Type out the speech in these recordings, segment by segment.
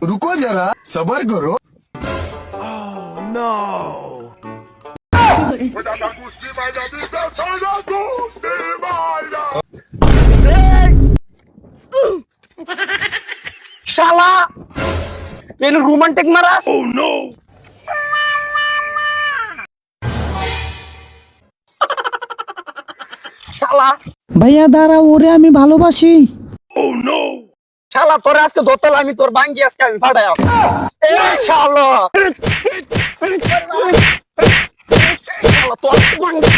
रुको जरा सबर करो। শালা তুই রোমান্টিক মারাস শালা ভাইয়া দাঁড়া, ওরে আমি ভালোবাসি। শালা তোর আজকে দোতল আমি তোর বাঙ্গি আজকে আমি ফাটাই এ শালা শালা তোর বাঙ্গি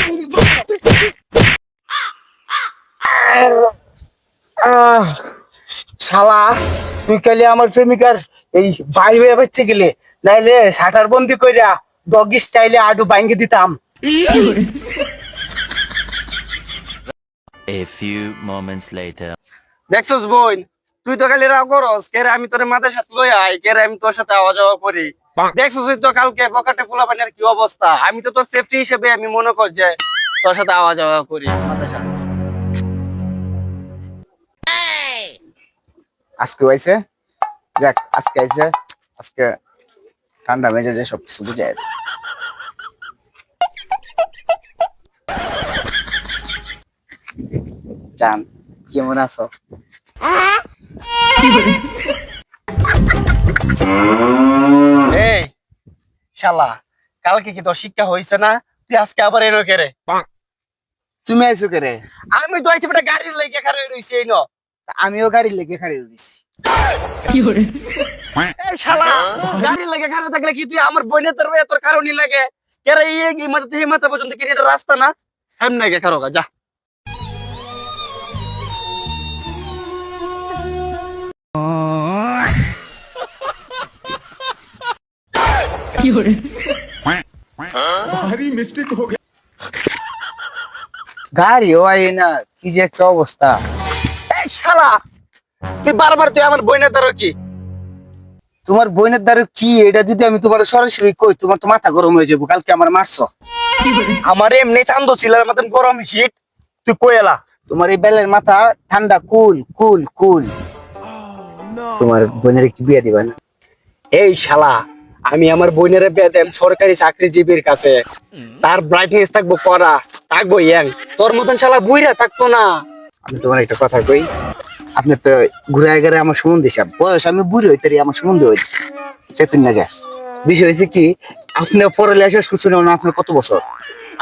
শালা তুই কালি আমার প্রেমিকার এই ভাই হয়ে বাচ্চা গেলে নাইলে শাটার বন্দি কইরা ডগি স্টাইলে আডু বাঙ্গি দিতাম। A few moments later. দেখছস বোন তুই তো খালি রাগ করস কেরে আমি তোর মাথার সাথে লই আই কেরে আমি তোর সাথে আওয়া যাওয়া করি। দেখছস তো কালকে পকেটে ফুলা পানির কি অবস্থা, আমি তো তোর সেফটি হিসেবে আমি মনে কর যে তোর সাথে আওয়া যাওয়া করি মাথার সাথে। আজকে হইছে দেখ আজকে আইছে আজকে ঠান্ডা মেজাজে সবকিছু বুঝায় জান কেমন আছো? এই শালা কালকে কি তোর শিক্ষা হইছে না? তুই আজকে আবার এনো কেরে? তুমি আইছো কেরে? আমি তো আইছি বেটা গাড়ির লেগে খাড়া রইছি এই ন। আমিও গাড়ির লেগে খাড়া রইছি। এই শালা গাড়ির লেগে খাড়া থাকলে কি তুই আমার বইনের তোর কারণই লাগে কেরে? এই মাথা থেকে মাথা পর্যন্ত কি এটা রাস্তা না? এমন গে খারো যা। গাড়িও আই না, কি যে একটা অবস্থা। এই শালা তুই বারবার তুই আমার বইনের দ্বারা কি তোমার বইনের দ্বারা কি এটা যদি আমি তোমার সরাসরি কই তোমার তো মাথা গরম হয়ে যাবো। কালকে আমার মারছো আমার এমনি চান্দ ছিল মতন গরম হিট তুই কই এলা? তোমার এই বেলের মাথা ঠান্ডা কুল কুল কুল। তোমার বোনের কি বিয়ে দিবা না? এই শালা আমি আমার বোনের বিয়ে দেব সরকারি চাকরিজীবীর কাছে, তার ব্রাইটনেস থাকবো করা থাকবো ইয়াং, তোর মতন শালা বুইরা থাকতো না। আমি তোমার একটা কথা কই, আপনি তো ঘুরে গেলে আমার সম্বন্ধে সব বয়স আমি বুড়ি হইতে আমার সম্বন্ধে হই চেতুন না যা। বিষয় হয়েছে কি আপনি পড়ালেখা শেষ করছেন আপনার কত বছর?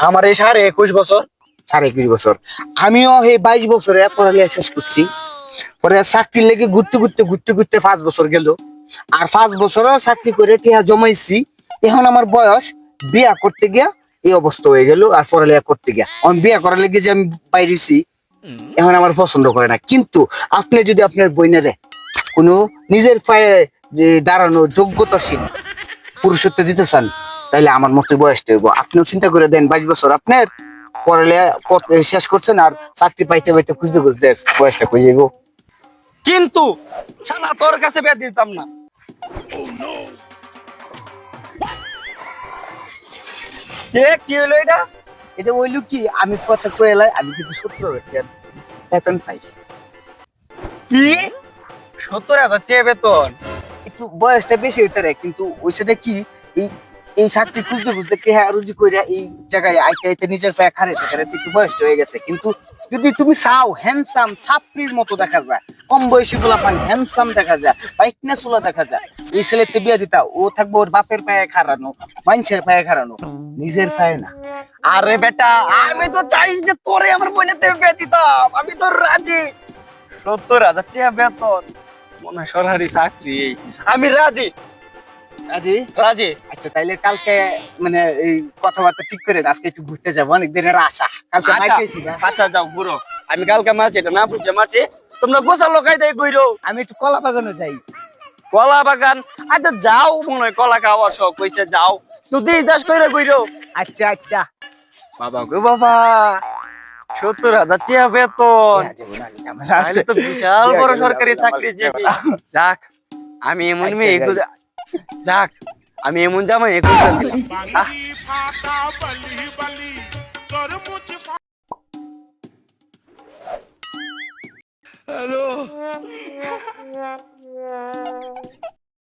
আমার এই 21.5 বছর। 21.5 বছর আমিও এই 22 বছরে পড়ালেখা শেষ করছি। পরে চাকরি লেগে ঘুরতে ঘুরতে ঘুরতে ঘুরতে 5 বছর গেল, আর 5 বছরও চাকরি করে টিয়া জমাইছি। এখন আমার বয়স বিয়া করতে গিয়া এই অবস্থা হয়ে গেল, আর পড়ালেখা করতে গিয়া আমি বিয়া করার লেগে যে আমি বাইরেছি এখন আমার পছন্দ করে না। কিন্তু আপনি যদি আপনার বইনারে কোনো নিজের পায়ে যে দাঁড়ানো যোগ্যতাশীল পুরুষত্ব দিতে চান তাহলে আমার মতো বয়সটা হইব। আপনিও চিন্তা করে দেন 22 বছর আপনার পড়ালেখা শেষ করছেন আর চাকরি পাইতে পাইতে খুঁজতে খুঁজতে বয়সটা খুঁজে যাইব। কিন্তু শালা তোর কাছে বিয়ে দিতাম না। কি হলো এটা? এটা বললো কি আমি কথা কইলাই আমি কিন্তু 70,000 বেতন পাই। কি 70,000 টাকা বেতন? একটু বয়সটা বেশি হইতে রে, কিন্তু ওই সেটা কি এই এই চাকরি খুঁজতে খুঁজতে কে রুজি কইরা এই জায়গায় আইতে আইতে নিজের পায়ে খাড়াইতে খাড়াইতে একটু বয়সটা হয়ে গেছে। কিন্তু যদি তুমি চাও হ্যান্ডসাম ছাপড়ির মতো দেখা যায়, কম বয়সী গুলা পান হ্যান্ডসাম দেখা যায়, বাইকনা চুলা দেখা যায়, এই ছেলেতে বিয়া দিতা ও থাকবো ওর বাপের পায়ে খাড়ানো মানুষের পায়ে খাড়ানো, নিজের পায়ে না। আরে বেটা আমি তো চাই যে তোরে আমার বোনের বিয়া দিতাম, আমি তো রাজি। 70,000 টাকা বেতন মনে হয় সরকারি চাকরি, আমি রাজি রাজি রাজি। আচ্ছা তাইলে কালকে মানে এই কথাবার্তা ঠিক করে আজকে একটু ঘুরতে যাবো, অনেক দিনের আশা। কালকে আচ্ছা যাও ঘুরো, আমি কালকে মাছ এটা না বুঝছে মাছি তোমরা গোসা লোকাই দেয় ঘুরো, আমি একটু কলা বাগানে যাই। কলা বাগান? আচ্ছা যাও, মনে হয় কলা খাওয়ার শখ হয়েছে, যাও তুই দাস করে ঘুরো। আচ্ছা আচ্ছা বাবা গো বাবা 70,000 টাকা বেতন, তাহলে তো বিশাল বড় সরকারি চাকরিজীবী। যাক আমি এমন মেয়ে যাক আমি এমন জামাই হ্যালো